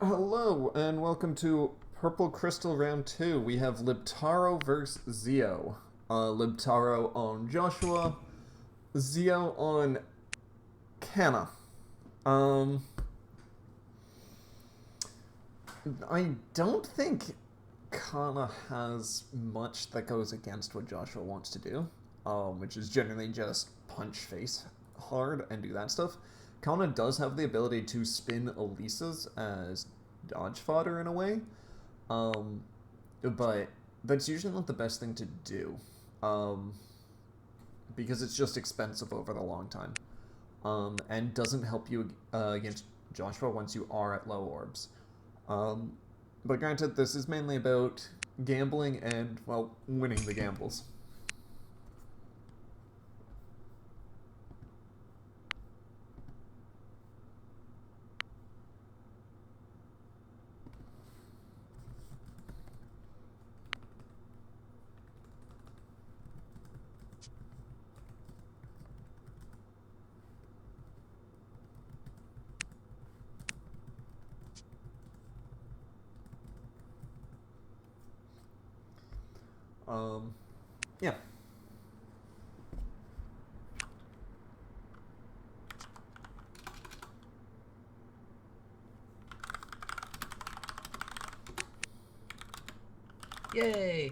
Hello, and welcome to Purple Crystal Round 2. We have Libtaro versus Zio. Libtaro on Joshua, Zio on Kana. Um, I don't think Kana has much that goes against what Joshua wants to do, which is generally just punch face hard and do that stuff. Kana does have the ability to spin Elisa's as dodge fodder in a way, um, but that's usually not the best thing to do, because it's just expensive over the long time, and doesn't help you against Joshua once you are at low orbs. Um, but granted, this is mainly about gambling and, well, winning the gambles. Yeah. Yay!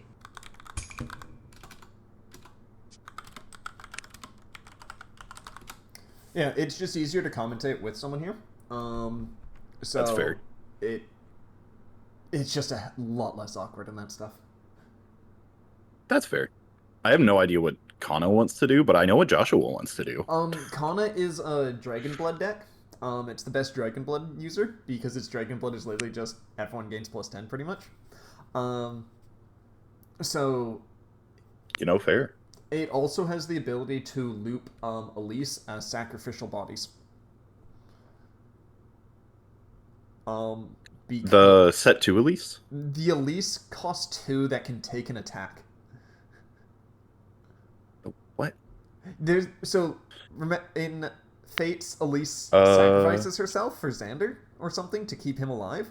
Yeah, it's just easier to commentate with someone here. That's So fair. it it's just a lot less awkward and that stuff. That's fair. I have no idea what Kana wants to do, but I know what Joshua wants to do. Kana is a Dragon Blood deck. It's the best Dragon Blood user because its Dragon Blood is literally just everyone gains +10 pretty much. Um, so Fair. it also has the ability to loop Elise as sacrificial bodies. Um, because The set 2 Elise? the Elise costs 2 that can take an attack. What? There's in Fate's Elise Uh, sacrifices herself for Xander or something to keep him alive.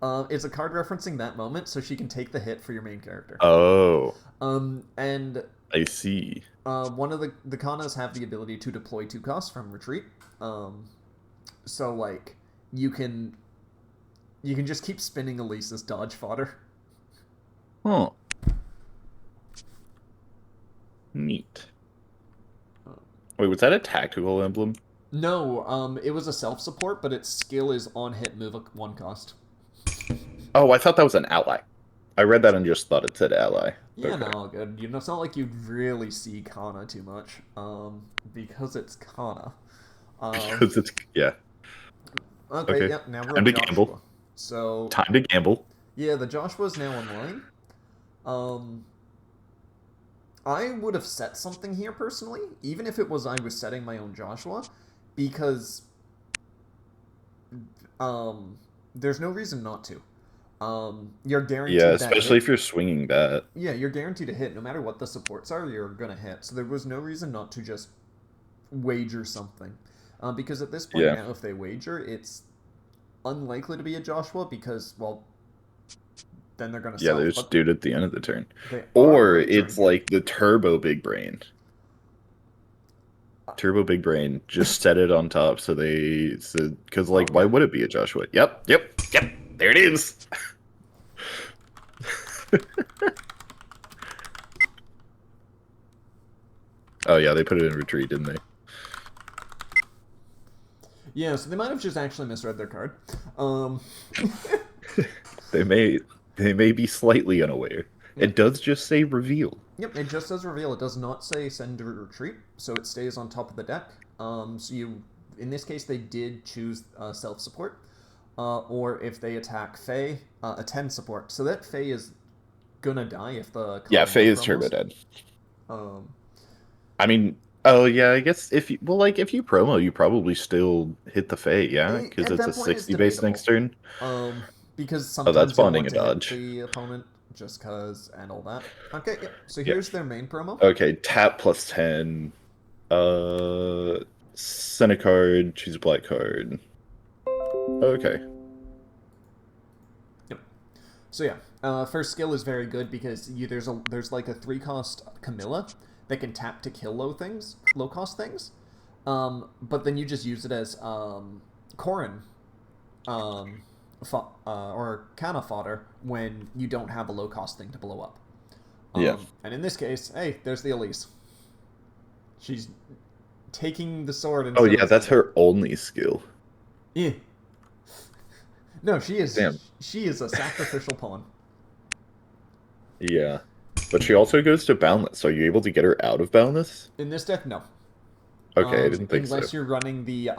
It's a card referencing that moment, so she can take the hit for your main character. Oh, And I see. one of the Kanas have the ability to deploy 2 costs from retreat. So like you can just keep spinning Elise's dodge fodder. Huh. Neat. Wait, was that a tactical emblem? No, it was a self support, but its skill is on hit move 1 cost. Oh, I thought that was an ally. I read that and just thought it said ally. Yeah, Okay. no, good. It's not like you really see Kana too much, because it's Kana. Because it's, yeah. Okay, Okay. yep. Now we're Time at to Joshua. gamble. So Time to gamble. yeah, the Joshua's now online. I would have set something here personally, even if it was I was setting my own Joshua, because there's no reason not to. You're guaranteed Yeah, that especially hit. if you're swinging that. Yeah, you're guaranteed to hit no matter what the supports are. You're gonna hit. So there was no reason not to just wager something, because at this point Yeah. now, if they wager, it's unlikely to be a Joshua because, well, then they're gonna Yeah, they self. just But do it at the end of the turn. they are Or wagering it's here. like the turbo big brain. Turbo big brain. Just set it on top so because why Okay. would it be a Joshua? Yep. There it is. Oh yeah, they put it in retreat, didn't they? Yeah, so they might have just actually misread their card. Um, They may be slightly unaware. yep, It does just say reveal. yep. It just says reveal. It does not say send to retreat, so it stays on top of the deck. So in this case, they did choose self support, or if they attack Faye, attend support. So that Faye is gonna die if the Yeah, Kana Faye no is turbo promos. dead. Um, I mean, oh yeah, I guess if you promo, you probably still hit the Faye, yeah, because at it's a that point, it's 60 base next debatable. turn. Because Oh, that's sometimes you'll bonding want a to hit dodge. the opponent just cause and all that. Okay, yep. So Yeah. here's their main promo. Okay, tap +10. Send a card, choose a black card. Okay. So yeah, first skill is very good because there's like a 3-cost Camilla that can tap to kill low cost things. But then you just use it as Corrin or Kana fodder when you don't have a low cost thing to blow up. Yeah. And in this case, hey, there's the Elise. She's taking the sword Oh instead yeah, of that's standing. her only skill. Yeah. No, she is. Damn. She is a sacrificial pawn. Yeah. But she also goes to Boundless. Are you able to get her out of Boundless? In this deck, no. Okay, I didn't think so. Unless you're running the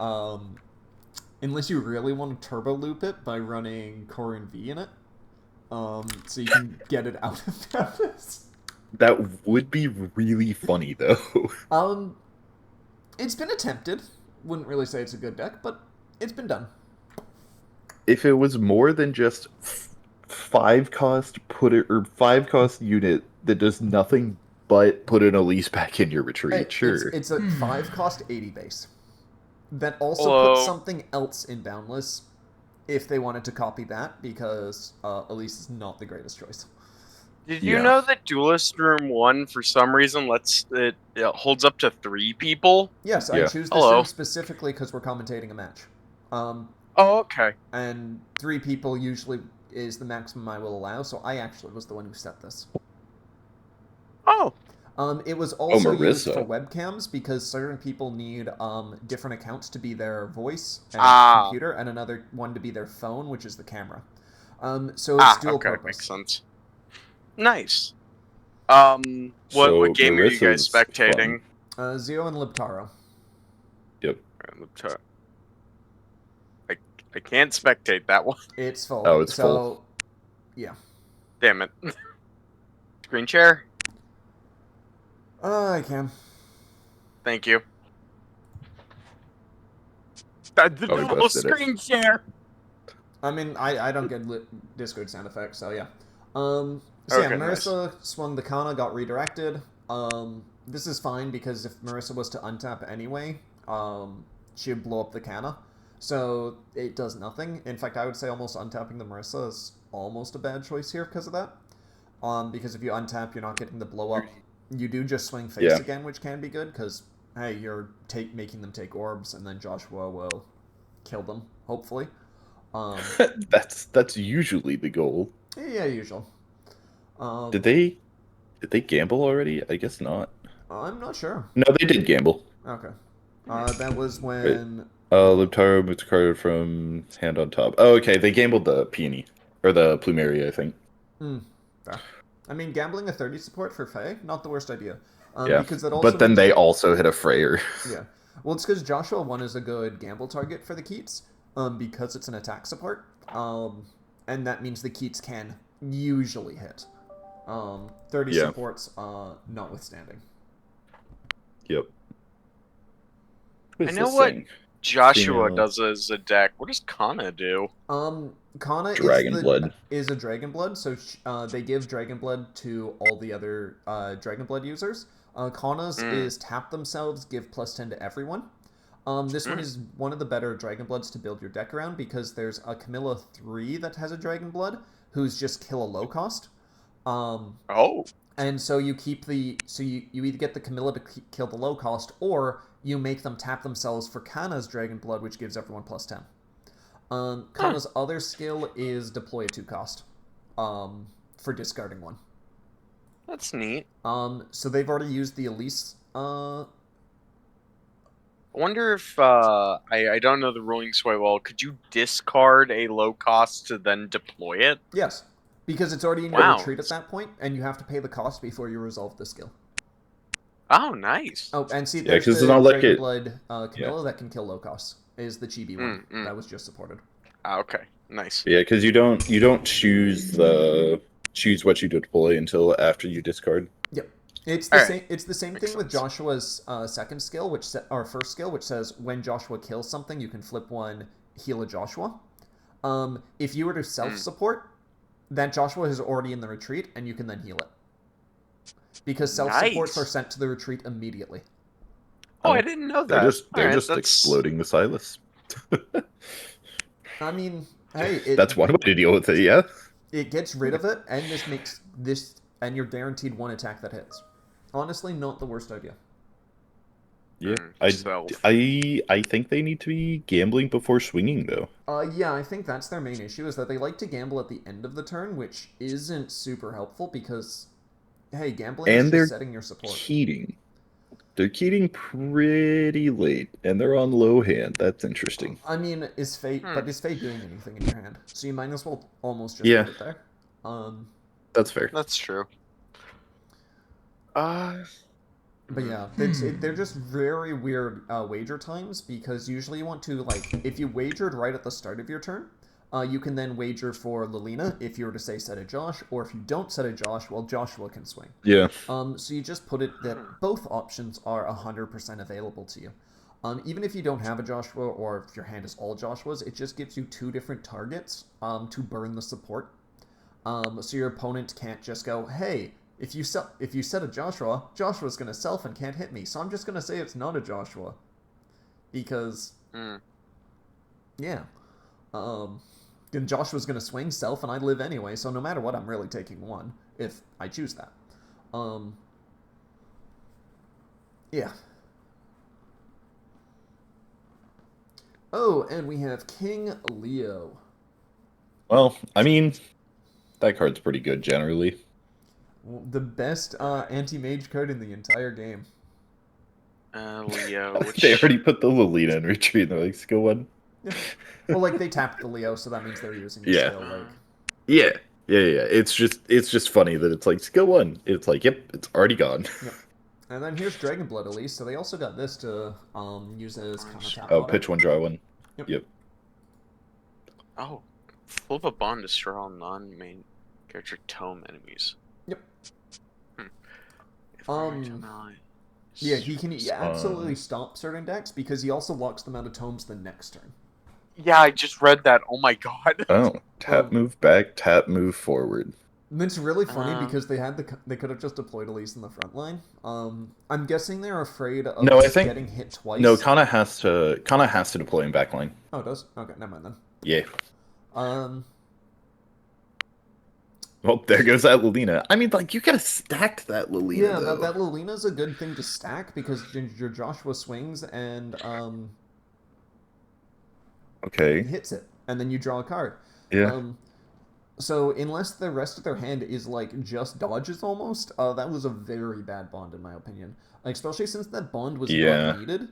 unless you really want to turbo loop it by running Corin V in it, so you can get it out of Boundless. That would be really funny though. Um, it's been attempted. Wouldn't really say it's a good deck, but it's been done. If it was more than just 5 cost unit that does nothing but put an Elise back in your retreat, sure. It's a 5-cost 80 base that also puts Hello. something else in Boundless if they wanted to copy that, because Elise is not the greatest choice. Did you Yeah. know that Duelist Room 1, for some reason, it holds up to 3 people? Yes, I Yeah. choose this Hello. room specifically because we're commentating a match. Oh, okay. And 3 people usually is the maximum I will allow, so I actually was the one who set this. Oh, It was also used Marissa. for webcams because certain people need different accounts to be their voice and computer, and another one to be their phone, which is the camera. So it's dual okay, purpose. makes sense. Nice. So, What game are you guys Marissa's spectating? Zio and Libtaro. Yep. I can't spectate that one. It's full. Oh, it's so, full. Yeah. Damn it. Screen share? I can. Thank you. Oh, we both did it. Screen share! I mean, I don't get Discord sound effects, so yeah. So yeah, Okay, Marissa swung the Kana, got redirected. This is fine because if Marissa was to untap anyway, she would blow up the Kana. So it does nothing. In fact, I would say almost untapping the Marissa is almost a bad choice here because of that. Because if you untap, you're not getting the blow up. You do just swing face Yeah. again, which can be good because hey, you're making them take orbs, and then Joshua will kill them, hopefully. That's usually the goal. Yeah, usual. Did they gamble already? I guess not. I'm not sure. No, they did gamble. Okay. That was when... Libtaro moved a card from hand on top. Oh, okay. They gambled the peony. Or the Plumeria, I think. Fair. I mean, gambling a 30 support for Fae, not the worst idea. Yeah. Because that also But then means they also hit a Freyr. Yeah. Well, it's because Joshua 1 is a good gamble target for the Keats, because it's an attack support. And that means the Keats can usually hit. 30 Yeah. supports notwithstanding. Yep. I know what Joshua does as a deck. What does Kana do? Kana Dragon Blood. is a Dragon Blood, so they give Dragon Blood to all the other Dragon Blood users. Kana's is tap themselves, give +10 to everyone. This one is one of the better Dragon Bloods to build your deck around because there's a Camilla 3 that has a Dragon Blood who's just kill a low cost. And so you keep you either get the Camilla to kill the low cost, or you make them tap themselves for Kana's Dragon Blood, which gives everyone +10. Kana's other skill is deploy a 2-cost for discarding 1. That's neat. So they've already used the Elise. I wonder if I don't know the rulings quite well. Could you discard a low cost to then deploy it? Yes, because it's already in your retreat at that point, and you have to pay the cost before you resolve the skill. Oh, nice. Oh, and see, there's the Dragon Blood Camilla that can kill low costs. Is the chibi one that was just supported. Okay, nice. Yeah, because you don't choose what you deploy until after you discard. Yep. It's the same. It's the same thing with Joshua's second skill, or first skill, which says when Joshua kills something, you can flip 1, heal a Joshua. If you were to self-support, that Joshua is already in the retreat, and you can then heal it. Because self-supports are sent to the retreat immediately. Oh, I didn't know that. They're just exploding the Silas. I mean, hey, that's one way to deal with it, yeah. It gets rid of it, and this makes this, and you're guaranteed one attack that hits. Honestly, not the worst idea. Yeah, Self. I think they need to be gambling before swinging though. Yeah, I think that's their main issue, is that they like to gamble at the end of the turn, which isn't super helpful because, hey, gambling is And they're just setting your support. Keating. They're Keating pretty late, and they're on low hand. That's interesting. I mean, is Fate, but is Fate doing anything in your hand? So you might as well almost just Yeah. leave it there. That's fair. That's true. But yeah, they're just very weird wager times, because usually you want to, like, if you wagered right at the start of your turn, you can then wager for Lilina if you were to say set a Josh, or if you don't set a Josh, well, Joshua can swing. Yeah. So you just put it that both options are 100% available to you. Even if you don't have a Joshua, or if your hand is all Joshuas, it just gives you two different targets to burn the support. So your opponent can't just go, hey, if you set a Joshua, Joshua's going to self and can't hit me, so I'm just going to say it's not a Joshua. Because, yeah. Then Joshua's going to swing self, and I live anyway, so no matter what, I'm really taking one, if I choose that. Yeah. Oh, and we have King Leo. Well, I mean, that card's pretty good generally. The best anti-mage card in the entire game. Leo. Which... They already put the Lilina in retreat. They're like, skill one. Yeah. Well, like, they tapped the Leo, so that means they're using the Yeah. skill, like... Yeah. It's just funny that it's like skill one. It's like, yep, it's already gone. Yep. And then here's Dragon Blood, at least, so they also got this to use as Kana tap Oh, fodder. pitch one, draw one. Yep. Oh, flip a bond to destroy all non-main character tome enemies. Yep. If tome Yeah, he can absolutely stop certain decks, because he also locks them out of tomes the next turn. Yeah, I just read that. Oh my god. Oh, tap move back, tap move forward. And it's really funny because they could have just deployed Elise in the front line. I'm guessing they're afraid of getting hit twice. No, Kana has to deploy in backline. Oh, it does? Okay, never mind then. Yeah. Well, there goes that Lilina. I mean, like, you could have stacked that Lilina. Yeah, though. that Lilina's a good thing to stack, because your Joshua swings and hits it, and then you draw a card. Yeah. So unless the rest of their hand is like just dodges almost, that was a very bad bond in my opinion. Like, especially since that bond was not needed,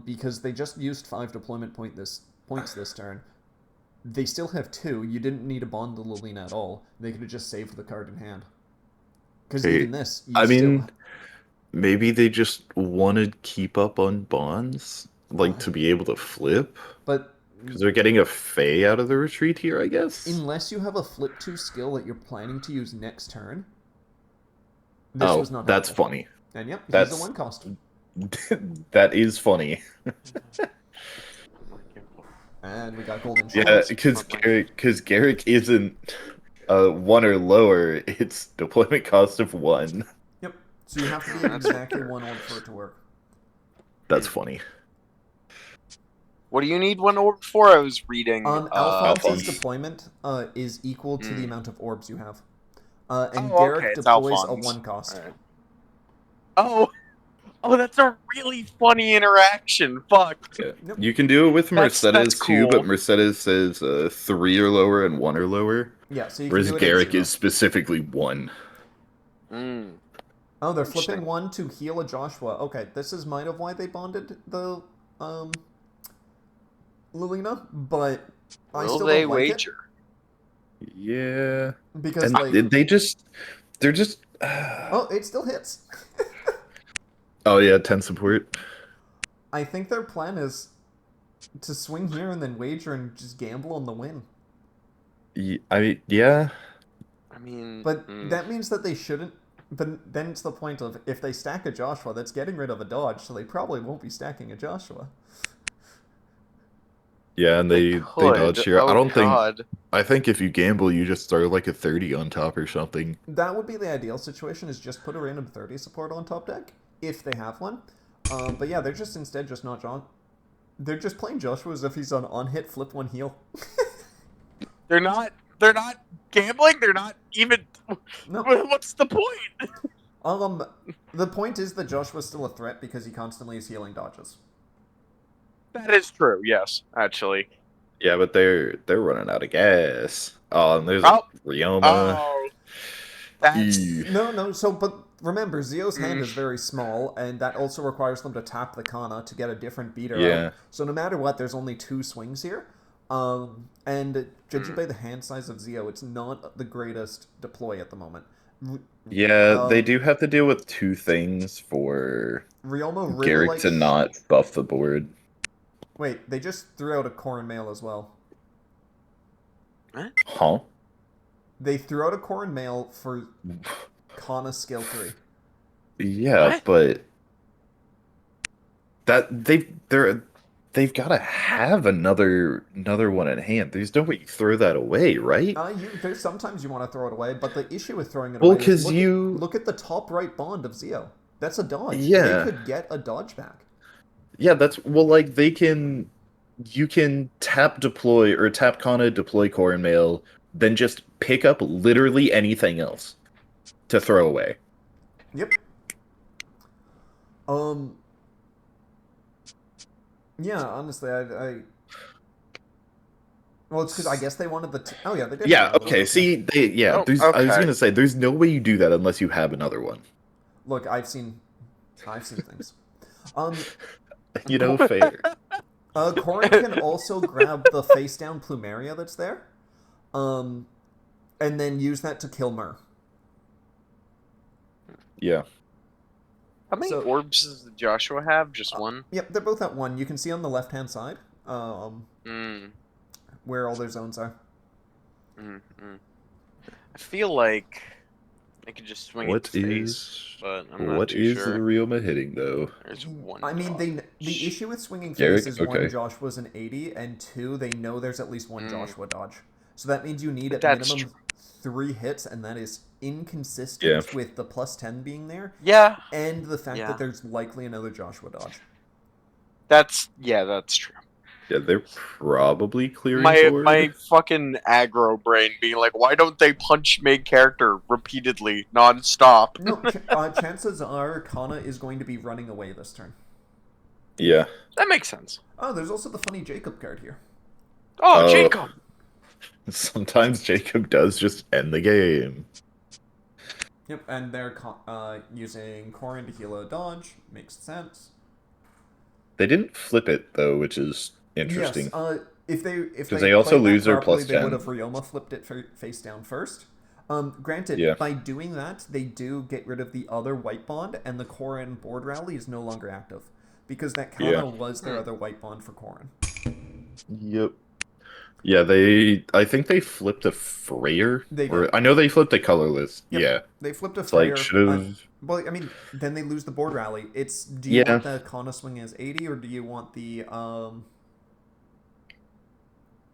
because they just used 5 deployment points this turn. They still have 2. You didn't need to bond the Lilina at all. They could have just saved the card in hand. Because even this, maybe they just wanted to keep up on bonds, like to be able to flip. But because they're getting a Fae out of the retreat here, I guess. Unless you have a flip 2 skill that you're planning to use next turn. This was not that's helpful. funny. And yep, he's a 1 cost. That is funny. And we got golden shards. Yeah, because Garrick isn't 1 or lower. It's deployment cost of 1. Yep. So you have to be exactly 1 orb for it to work. That's funny. What do you need 1 orb for? I was reading. Alphonse's deployment is equal to the amount of orbs you have. And Garrick deploys a 1 cost. Right. Oh, that's a really funny interaction. Fuck. Yeah. Yep. You can do it with Mercedes too, but Mercedes says 3 or lower and 1 or lower. Yeah, so you can whereas do it Garrick is specifically 1. Oh, they're flipping 1 to heal a Joshua. Okay, this is might have why they bonded the Lilina, but I still don't like wager? It. Yeah. Because and like they're just Oh, it still hits. Oh yeah, 10 support. I think their plan is to swing here and then wager and just gamble on the win. Yeah. I mean, but that means that they shouldn't. But then it's the point of, if they stack a Joshua, that's getting rid of a dodge, so they probably won't be stacking a Joshua. Yeah, and they dodge here. I think if you gamble, you just throw like a 30 on top or something. That would be the ideal situation, is just put a random 30 support on top deck, if they have one. But yeah, they're just instead just not John. They're just playing Joshua as if he's on hit, flip 1 heal. They're not gambling. They're not even. No. What's the point? The point is that Joshua's still a threat because he constantly is healing dodges. That is true. Yes, actually. Yeah, but they're running out of gas. Oh, and there's Oh. Ryoma. Oh, that's Ew. No, but remember, Zio's hand Mm. is very small, and that also requires them to tap the Kana to get a different beater Yeah. out. So no matter what, there's only 2 swings here. And judging by the hand size of Zio, it's not the greatest deploy at the moment. Yeah, they do have to deal with 2 things for Ryoma really Garrick likes... to not buff the board. Wait, they just threw out a Korin Mail as well. Huh? They threw out a Korin Mail for Kana skill 3. Yeah, What? but that they've got to have another one in hand. There's no way you throw that away, right? There's sometimes you want to throw it away, but the issue with throwing it Well, away is 'cause you- look at the top right bond of Zio. That's a dodge. Yeah. They could get a dodge back. Yeah, like you can tap deploy or tap Kana, deploy Core and Mail, then just pick up literally anything else to throw away. Yep. Yeah, honestly, well, it's because I guess they wanted the. Oh yeah, they did. Yeah, have another okay. one. See, Oh, I was okay. gonna say there's no way you do that unless you have another one. Look, I've seen things. You know, fair. Corin can also grab the face down Plumeria that's there, and then use that to kill Myrrh. Yeah. How many So- orbs does Joshua have? Just one? Yep, they're both at 1. You can see on the left hand side, Mm, where all their zones are. I feel like I could just swing What it to face, is but I'm not what too is sure. the Ryoma hitting though? There's one. I mean, the dodge. issue with swinging Garrick? face is one, Okay. Joshua's an 80, and 2, they know there's at least one Joshua dodge. So that means you need at That's minimum 3 hits, and that is inconsistent Yeah. with the plus 10 being there, Yeah, and the fact Yeah. that there's likely another Joshua dodge. that's true. Yeah, they're probably clearing My board. fucking aggro brain being like, why don't they punch main character repeatedly, non-stop? No, chances are Kana is going to be running away this turn. Yeah. That makes sense. Oh, there's also the funny Jacob card here. Oh, Oh. Jacob! Sometimes Jacob does just end the game. Yep, and they're using Corin to heal a dodge. Makes sense. They didn't flip it though, which is interesting. Yes, if they 'Cause they also played that lose their properly, plus they 10. would have Ryoma flipped it face down first. Granted, Yeah. by doing that, they do get rid of the other white bond, and the Corin board rally is no longer active because that Kana Yeah. was their other white bond for Corin. Yep. Yeah, I think they flipped a Freyr. They Or did. I know they flipped a colorless. Yep. Yeah. They flipped a It's like Freyr. should have Well, I mean, then they lose the board rally. It's do you Yeah. want the Kana swing as 80 or do you want the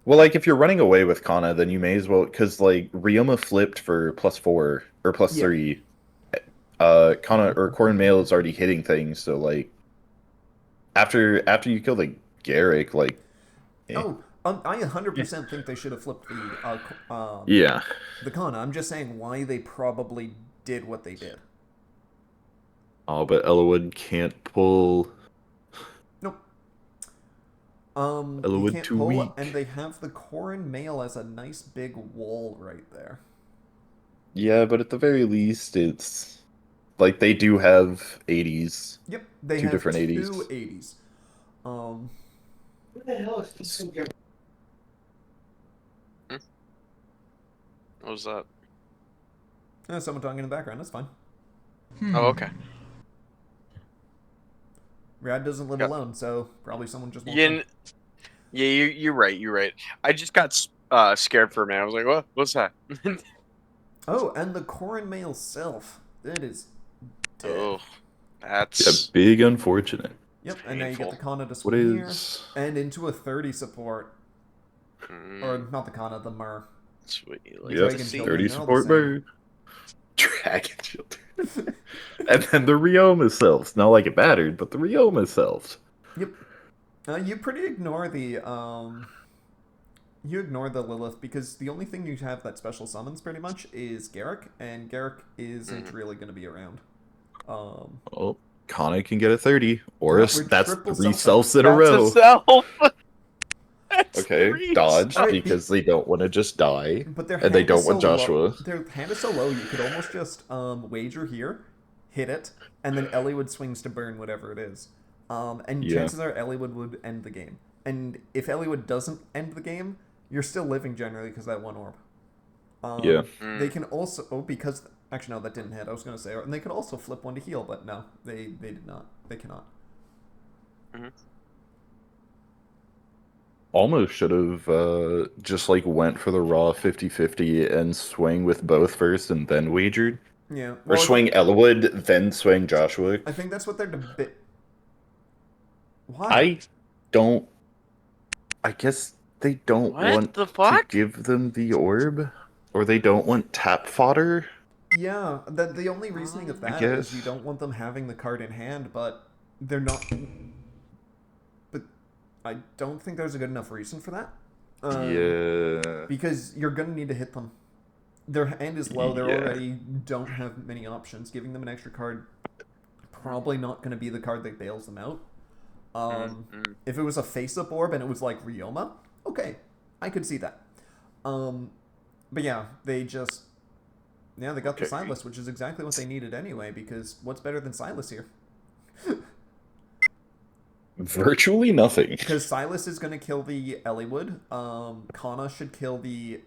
Well, like if you're running away with Kana, then you may as well because like Ryoma flipped for +4 or +3. Kana or Corin Mail is already hitting things, so like after you kill the Garrick, like I 100% think they should have flipped yeah. the Kana. I'm just saying why they probably did what they did. Oh, but Ellawood can't pull. Nope. Ellawood You can't too pull, weak. and they have the Corin Mail as a nice big wall right there. Yeah, but at the very least, it's like they do have 80s. Yep, they Two have different 80s. 2 80s. What the hell is this thing? What was that? Someone talking in the background. That's fine. Oh, okay. Rad doesn't live Yeah. alone, so probably someone just. Yeah, you're right. You're right. I just got scared for a minute. I was like, what? What's that? Oh, and the Corin Mail self. That is dead. Oh, Yeah, that's big unfortunate. Yep, and now you get painful. the Kana to What swing here. is? And into a 30 support. Mm, Or not the Kana, the Myrrh. sweet. Yep, Dragon see, Children, 30 they're all support the bird. Dragon Children. And then the Ryoma selves. Not like it mattered, but the Ryoma selves. Yep. You pretty ignore the You ignore the Lilith because the only thing you have that special summons pretty much is Garrick, and Garrick isn't really going to be around. Oh, Kana can get a 30, or Yeah, we're that's triple 3 self-summon. selves in a That's a row. self. That's Okay, 3 dodge self. because they don't want to just die, But their and they hand is don't so want Joshua. low. Their hand is so low, you could almost just wager here, hit it, and then Eliwood swings to burn whatever it is. And Yeah. chances are Eliwood would end the game. And if Eliwood doesn't end the game, you're still living generally because that one orb. Yeah. They can also because actually no, that didn't hit. I was gonna say, and they could also flip one to heal, but no, they did not. They cannot. Almost should have just like went for the raw 50-50 and swing with both first and then wagered. Yeah. Or Well, swing Elwood, then swing Joshua. I think that's what they're debate. Why? I don't. I guess they don't What want the to fuck? give them the orb, or they don't want tap fodder. Yeah, the only reasoning of that is you guess. don't want them having the card in hand, but they're not. But I don't think there's a good enough reason for that. Yeah. Because you're gonna need to hit them. Their hand is low. They Yeah. already don't have many options. Giving them an extra card probably not going to be the card that bails them out. If it was a face-up orb and it was like Ryoma, okay, I could see that. But yeah, they got the Silas, which is exactly what they needed anyway. Because what's better than Silas here? Virtually nothing. Because Silas is going to kill the Eliwood. Kana should kill the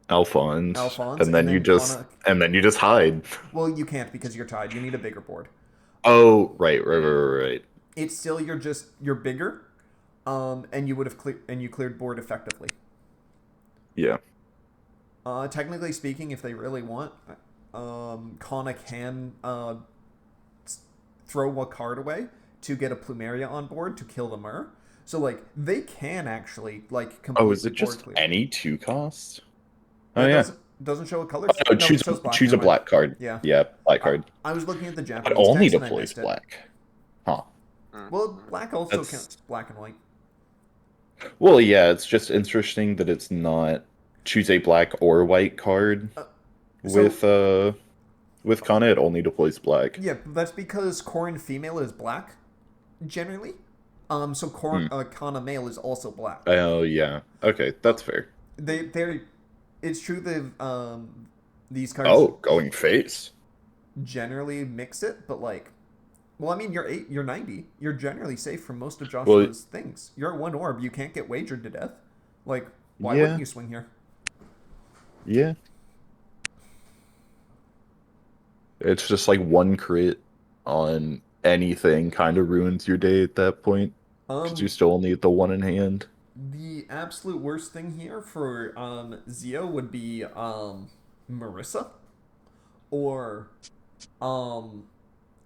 Alphonse, Alphonse, and then you just Kana... and then you just hide. Well, you can't because you're tied. You need a bigger board. Oh, right. It's still you're bigger, and you would have cleared board effectively. Yeah. Technically speaking, if they really want, Kana can throw a card away to get a Plumeria on board to kill the Mer. So like they can actually like complete. Oh, is it board just clear. any 2 cost? Yeah, Oh yeah. Doesn't show a color. Oh, no, No, choose it shows black. choose a Never mind. black card. Yeah, Black card. I was looking at the It Japanese only text and I deploys missed it. black. Huh. Well, black also That's- counts black and white. Well, yeah, it's just interesting that it's not choose a black or white card with Kana. It only deploys black. Yeah, that's because Corrin female is black, generally. So Kana male is also black. Oh yeah. Okay, that's fair. It's true that these cards Oh, going face. generally mix it, but like, well, I mean, you're 90. You're generally safe from most of Joshua's things. You're at 1 orb. You can't get wagered to death. Like, why wouldn't you swing here? Yeah. It's just like 1 crit on anything kind of ruins your day at that point. Because you still only get the 1 in hand. The absolute worst thing here for Zio would be Marissa. Or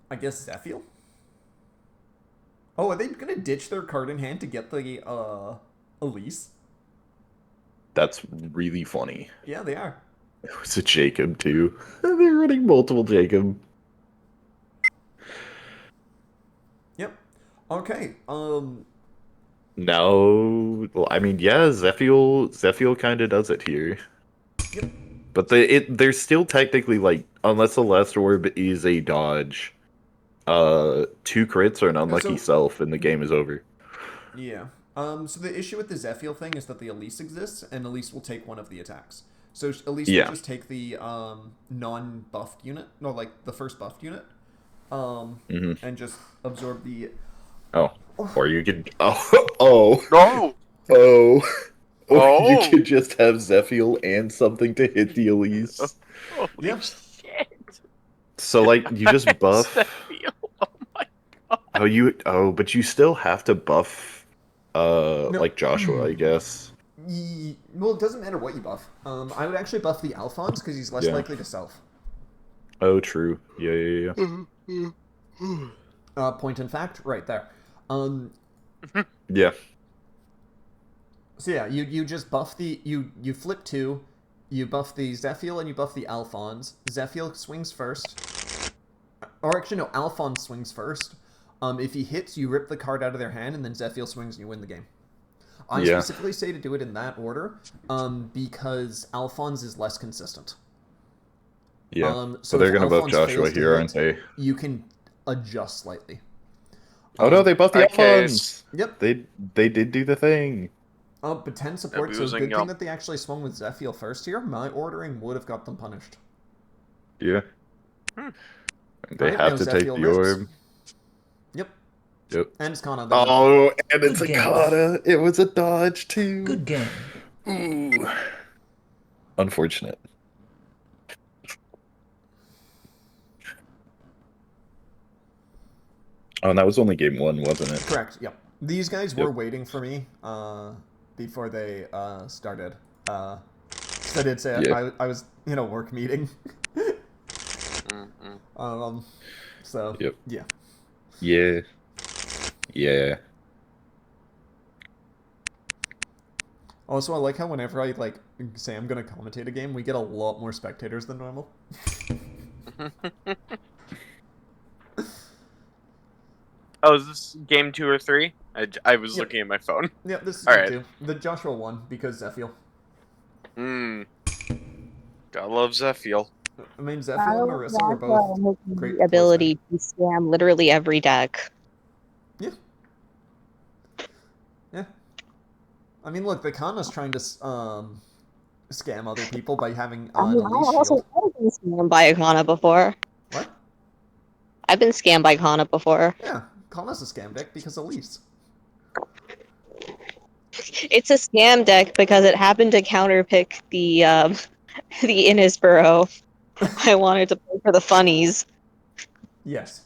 I guess Zephiel. Oh, are they gonna ditch their card in hand to get the Elise? That's really funny. Yeah, they are. It was a Jacob too. They're running multiple Jacob. Yep. Okay. No, well, I mean, yeah, Zephiel kind of does it here. Yep. But they're still technically like, unless the last orb is a dodge, 2 crits or an unlucky self, and the game is over. Yeah. So the issue with the Zephiel thing is that the Elise exists, and Elise will take one of the attacks. So Elise will just take the non-buffed unit, no, like the first buffed unit, and just absorb the. Oh, or you could. Oh. No. Or you could just have Zephiel and something to hit the Elise. Holy shit. So like you just buff. Zephiel. Oh my god. But you still have to buff like Joshua, I guess. Well, it doesn't matter what you buff. I would actually buff the Alphonse because he's less likely to self. Oh, true. Yeah. Point in fact, right there. Yeah. So yeah, you just buff you flip 2, you buff the Zephiel and you buff the Alphonse. Zephiel swings first. Or actually no, Alphonse swings first. If he hits, you rip the card out of their hand, and then Zephiel swings and you win the game. I Yeah. specifically say to do it in that order, because Alphonse is less consistent. Yeah. So But they're if gonna buff Alphonse Joshua fails to here, aren't hit, they? you can adjust slightly. Oh no, they buffed the Okay, Alphons! Yep. They did do the thing. Oh, but 10 support, so Abusing good thing y'all. that they actually swung with Zephyr first here. My ordering would have got them punished. Yeah. Hmm. They Alright, have now to take Zephyr the lives. orb. Yep. Yep. And it's Kana. Oh, and it's Good a game. Kana. It was a dodge too. Good game. Ooh. Unfortunate. Oh, and that was only game 1, wasn't it? Correct, yep. These guys were Yep. waiting for me before they started. So I did say Yeah. I was in a work meeting. Mm-mm. So, Yep. yeah. Yeah. Yeah. Also, I like how whenever I, like, say I'm going to commentate a game, we get a lot more spectators than normal. Oh, is this game 2 or 3? I was Yep. looking at my phone. Yep, this is All game right. 2. The Joshua won because Zephyr. God love Zephiel. I mean, Zephyr I and love Marissa were that both has great the ability to scam literally every deck. Yeah. Yeah. I mean, look, the Kana's trying to scam other people by having I an mean, I Elise also shield. have been scammed by a Kana before. What? I've been scammed by Kana before. Yeah, Kana's a scam deck because Elise. It's a scam deck because it happened to counterpick the the Innisborough. I wanted to play for the funnies. Yes.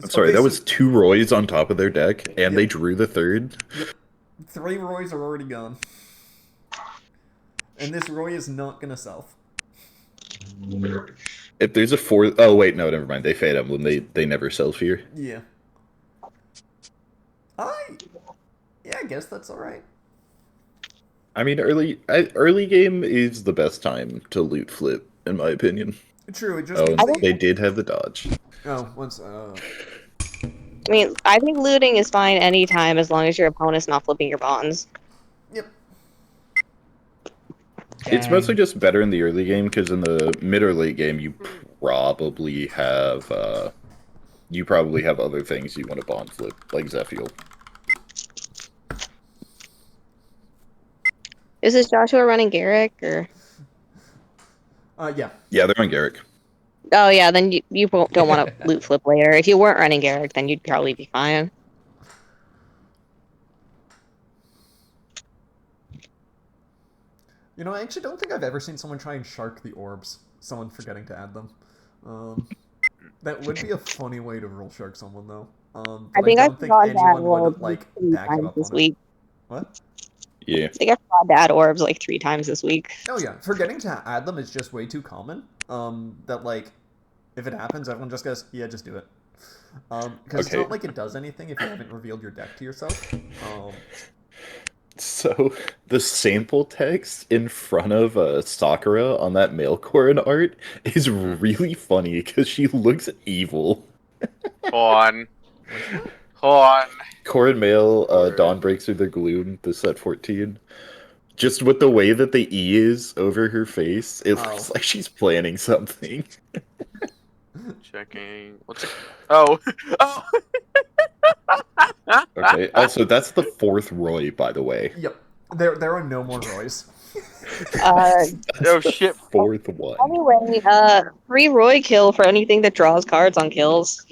I'm sorry, Okay, that so- was 2 Roys on top of their deck, and they Yep. drew the 3rd. Yep. 3 Roys are already gone. And this Roy is not gonna self. If there's a 4th... Oh, wait, no, never mind. They Fate Emblem. They never self here. Yeah. Yeah, I guess that's alright. I mean, early game is the best time to loot flip, in my opinion. True, it just Oh, means and that they did have the dodge. Oh, once, I mean, I think looting is fine anytime as long as your opponent's not flipping your bonds. Yep. It's mostly just better in the early game, because in the mid or late game, you probably have other things you want to bond flip, like Zephiel. Is this Joshua running Garrick or? Yeah. Yeah, they're on Garrick. Oh yeah, then you don't want to loot flip later. If you weren't running Garrick, then you'd probably be fine. You know, I actually don't think I've ever seen someone try and shark the orbs. Someone forgetting to add them. That would be a funny way to roll shark someone, though. I think I forgot to add anyone orbs would, like, 3 back it times up this on it. week. What? Yeah. I think I forgot to add orbs like 3 times this week. Oh, yeah. Forgetting to add them is just way too common. That, like, if it happens, everyone just goes, yeah, just do it. Because it's Okay. not like it does anything if you haven't revealed your deck to yourself. So, the sample text in front of Sakura on that Mailcorn art is really funny because she looks evil. Hold on. Hold on. Corin Mail, Dawn Breaks Through the Gloom, the set 14. Just with the way that the E is over her face, it looks like she's planning something. Checking. What's it? Oh. Oh. Okay, also, that's the 4th Roy, by the way. Yep. There are no more Roys. That's Oh, the shit. 4th one. Anyway, free Roy kill for anything that draws cards on kills.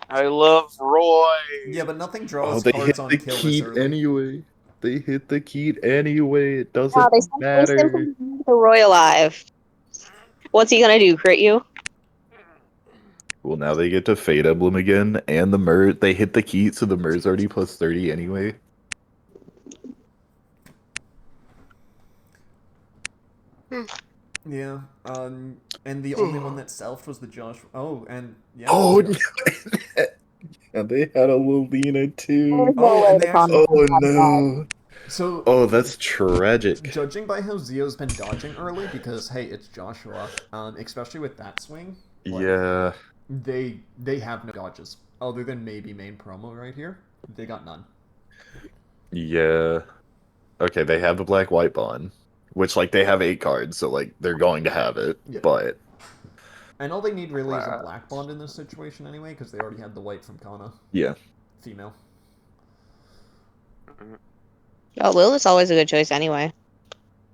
I love Roy. Yeah, but nothing Oh, draws they hit cards on the kill this key early. anyway. They hit the key anyway. It doesn't No, they matter. simply leave the Roy alive. What's he gonna do? Crit you? Well, now they get to Fate Emblem again, and the Mer. They hit the key, so the Mer's already plus 30 anyway. Yeah. And the only one that selfed was the Josh. Oh, and yeah. Oh, no. And they had a Lolina too. There's no Oh, way and the they Kana actually- Oh can have that. no. So, Oh, that's tragic. judging by how Zio's been dodging early, because hey, it's Joshua, especially with that swing. like, Yeah. They have no dodges other than maybe main promo right here. They got none. Yeah. Okay, they have the black white bond, which like they have 8 cards, so like they're going to have it. Yeah. But And all they need really is a black bond in this situation anyway, because they already had the white from Kana. yeah, Female. Oh, Lilith's always a good choice anyway.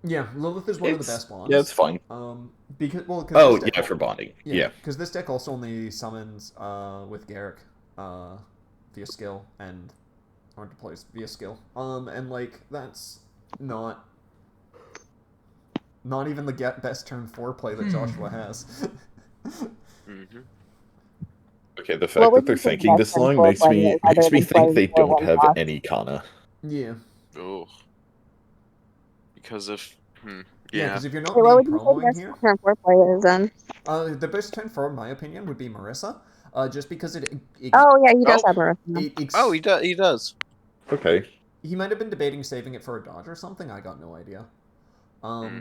Yeah, Lilith is one of the best bonds. Yeah, it's fine. Cause Yeah, for bonding. Yeah. because this deck also only summons with Garrick via skill and or deploys via skill. And like that's not even the best turn 4 play that Joshua has. Okay, the fact that they're thinking this long makes me think they don't have any Kana. Yeah. Oh. Because if Yeah, yeah. because if you're not Hey, what would main you say promoing best here, turn 4 play is then? the best turn 4 in my opinion would be Marissa. Just because it Oh yeah, he does Oh. have Marissa. Oh, he does. He does. Okay. He might have been debating saving it for a dodge or something. I got no idea.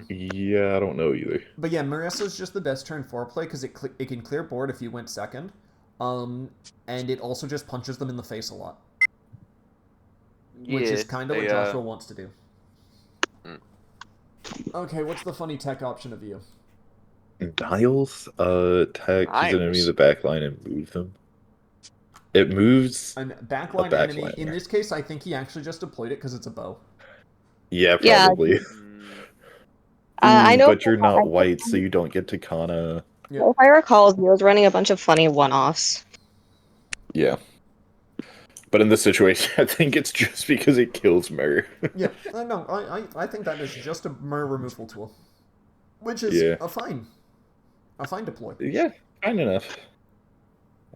Yeah, I don't know either. But yeah, Marissa's just the best turn 4 play because it can clear board if you went second. And it also just punches them in the face a lot. Yeah, Which is kind of what Joshua wants to do. Okay, what's the funny tech option of you? Niles, tag his enemy in the back line and move them. It moves An backline enemy. In this case, I think he actually just deployed it because it's a bow. Yeah, probably. I know, but you're not white, so you don't get to Kana. Yeah. If I recall, he was running a bunch of funny one-offs. Yeah. But in this situation, I think it's just because it kills Mur. Yeah, no, I think that is just a Mur removal tool. Which is a fine deploy. Yeah, fine enough.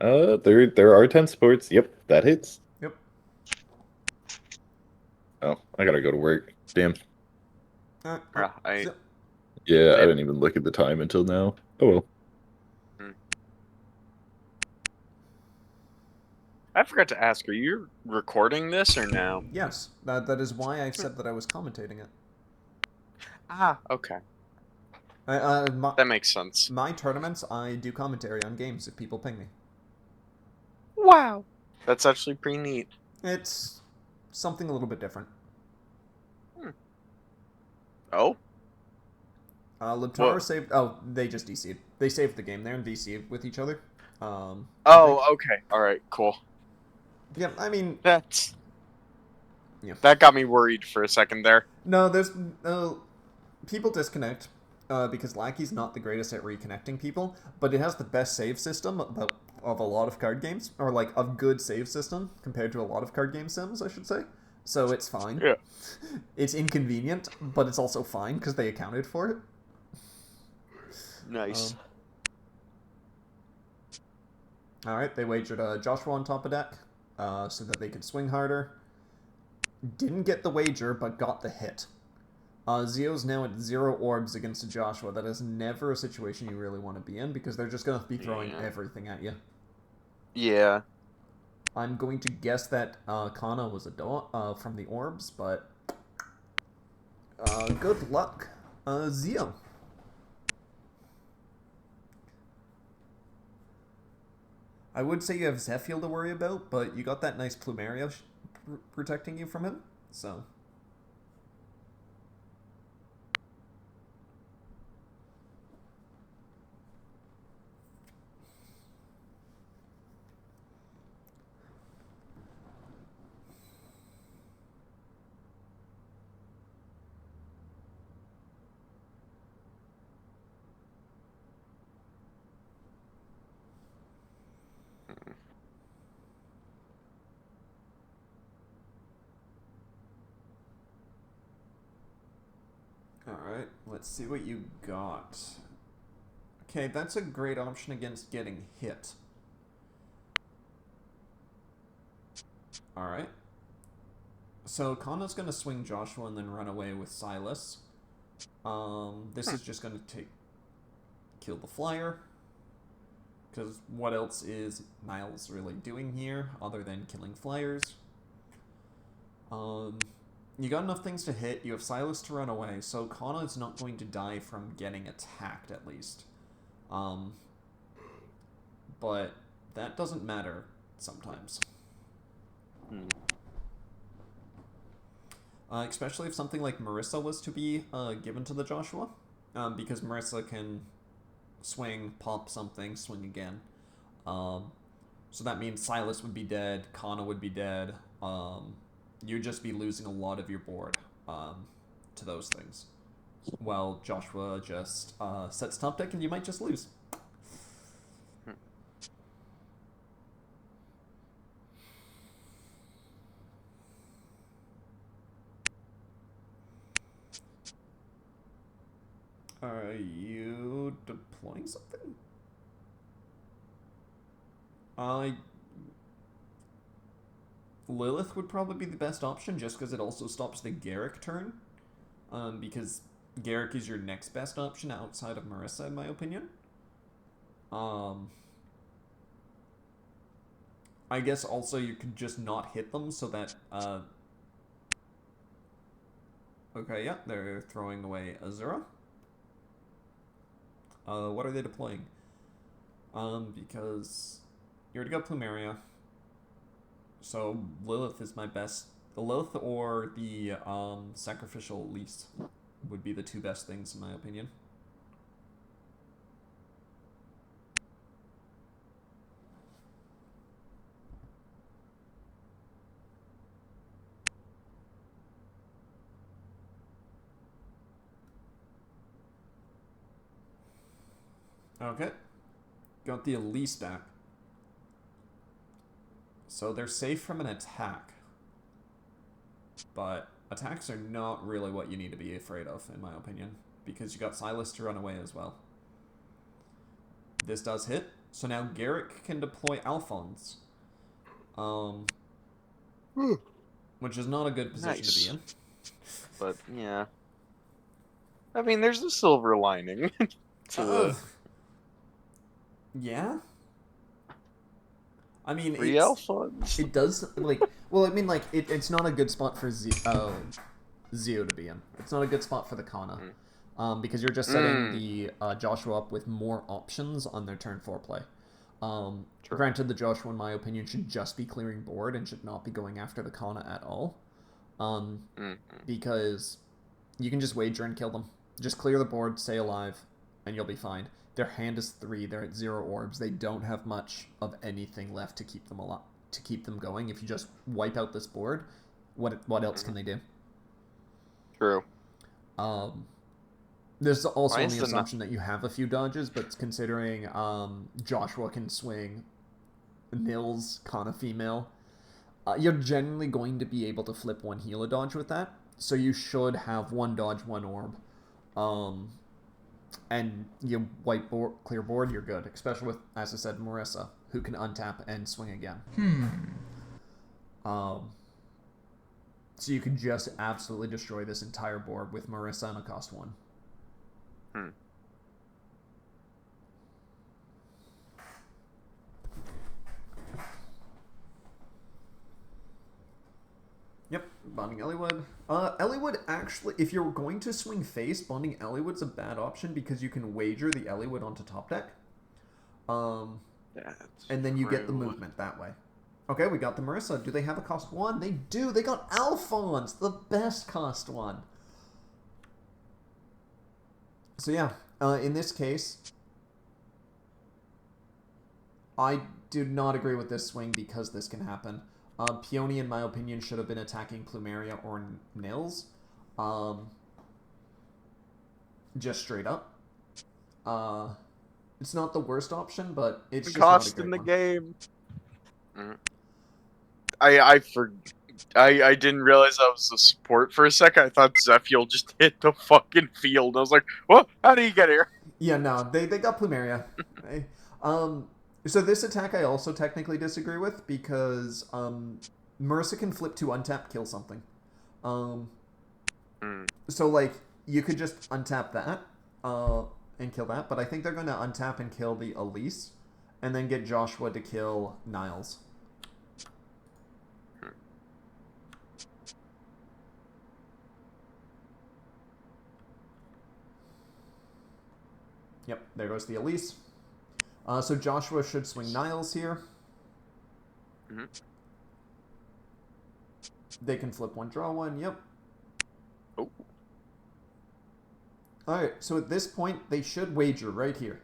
There are 10 sports. Yep, that hits. Yep. Oh, I gotta go to work. Damn. I didn't even look at the time until now. Oh well. I forgot to ask, are you recording this or no? Yes, that is why I said that I was commentating it. Ah, okay. That makes sense. My tournaments, I do commentary on games if people ping me. Wow. That's actually pretty neat. It's something a little bit different. Oh? Libtaro saved... Oh, they just DC'd. They saved the game there and DC'd with each other. Okay. Alright, cool. Yeah, I mean... That got me worried for a second there. No, there's... people disconnect because Lackey's not the greatest at reconnecting people, but it has the best save system of a lot of card games, or like a good save system compared to a lot of card game sims, I should say. So it's fine. Yeah. It's inconvenient, but it's also fine because they accounted for it. Nice. Alright, they wagered Joshua on top of deck so that they could swing harder. Didn't get the wager, but got the hit. Zio's now at 0 orbs against Joshua. That is never a situation you really want to be in because they're just going to be throwing everything at you. Yeah. I'm going to guess that Kana was a from the orbs, but good luck, Zio. I would say you have Zephiel to worry about, but you got that nice Plumeria protecting you from him, so... Alright, let's see what you got. Okay, that's a great option against getting hit. Alright. So Kana's going to swing Joshua and then run away with Silas. This is just going to kill the flyer. Because what else is Niles really doing here other than killing flyers? You got enough things to hit, you have Silas to run away, so Kana is not going to die from getting attacked, at least. but that doesn't matter sometimes. Especially if something like Marissa was to be given to the Joshua, because Marissa can swing, pop something, swing again. So that means Silas would be dead, Kana would be dead. You'd just be losing a lot of your board to those things. Well, Joshua just sets top deck and you might just lose. Are you deploying something? Lilith would probably be the best option just because it also stops the Garrick turn. Because Garrick is your next best option outside of Marissa, in my opinion. I guess also you could just not hit them so that, okay, yeah, they're throwing away Azura. What are they deploying? Because you already got Plumeria. So Lilith is my best. The Lilith or the Sacrificial Lease would be the two best things in my opinion. Okay. Got the Elise back. So they're safe from an attack. But attacks are not really what you need to be afraid of, in my opinion. Because you got Silas to run away as well. This does hit. So now Garrick can deploy Alphonse. Which is not a good position to be in. But, yeah. I mean, there's a silver lining to yeah? I mean, free Alphonse. it does, like, well, I mean, like, it's not a good spot for Zio to be in. It's not a good spot for the Kana. Because you're just setting the Joshua up with more options on their turn 4 play. Granted, the Joshua, in my opinion, should just be clearing board and should not be going after the Kana at all. Because you can just wager and kill them. Just clear the board, stay alive, and you'll be fine. Their hand is 3. They're at 0 orbs. They don't have much of anything left to keep them alive, to keep them going. If you just wipe out this board, what else can they do? True. There's also the assumption that you have a few dodges, but considering Joshua can swing Nils, Kana female, you're generally going to be able to flip one healer dodge with that. So you should have 1 dodge, 1 orb. And you clear board, you're good. Especially with, as I said, Marissa, who can untap and swing again. So you can just absolutely destroy this entire board with Marissa on a cost 1. Yep, bonding Eliwood. Eliwood actually, if you're going to swing face, bonding Eliwood's a bad option because you can wager the Eliwood onto top deck. And then you get the movement that way. Okay, we got the Marissa. Do they have a cost 1? They do. They got Alphonse, the best cost 1. So yeah, in this case, I do not agree with this swing because this can happen. Peony, in my opinion, should have been attacking Plumeria or Nils. Just straight up. It's not the worst option, but it's just cost not a great in the one. game. I didn't realize I was the support for a second. I thought Zephiel just hit the fucking field. I was like, what? How did he get here? Yeah, no, they got Plumeria. Right? So this attack I also technically disagree with because Marissa can flip to untap, kill something. So like you could just untap that and kill that, but I think they're going to untap and kill the Elise, and then get Joshua to kill Niles. Yep, there goes the Elise. So Joshua should swing Niles here. Mhm. They can flip one, draw one. Yep. Oh. Alright, so at this point, they should wager right here.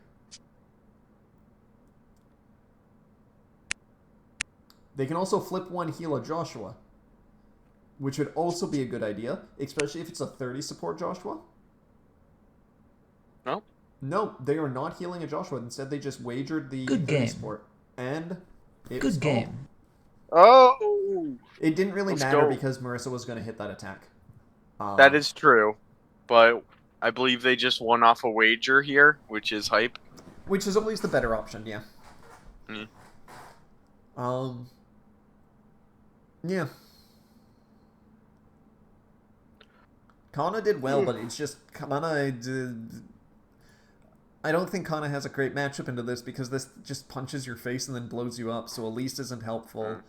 They can also flip one, heal a Joshua. Which would also be a good idea, especially if it's a 30 support Joshua. No? No, they are not healing a Joshua. Instead, they just wagered the Good 30 game. support. And it Good was called. game. Oh! It didn't really Let's matter go. because Marissa was going to hit that attack. That is true. But I believe they just won off a wager here, which is hype. Which is always the better option, yeah. Mm. Yeah. Kana did well, but it's just Kana did... I don't think Kana has a great matchup into this because this just punches your face and then blows you up, so Elise isn't helpful.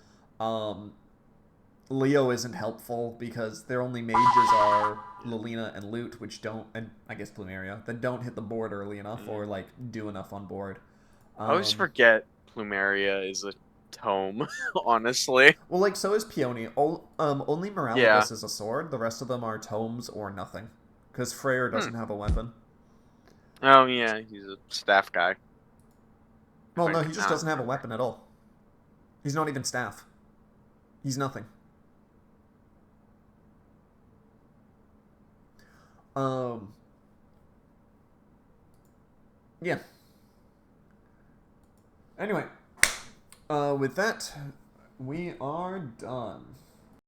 Leo isn't helpful because their only mages are Lilina and Loot, which don't, and I guess Plumeria, that don't hit the board early enough or, like, do enough on board. I always forget Plumeria is a tome, honestly. Well, like, so is Peony. Only Moralibus is a sword. The rest of them are tomes or nothing. Because Freyr doesn't have a weapon. Oh, yeah, he's a staff guy. Well, no, he just doesn't have a weapon at all. He's not even staff. He's nothing. Yeah. Anyway, with that, we are done.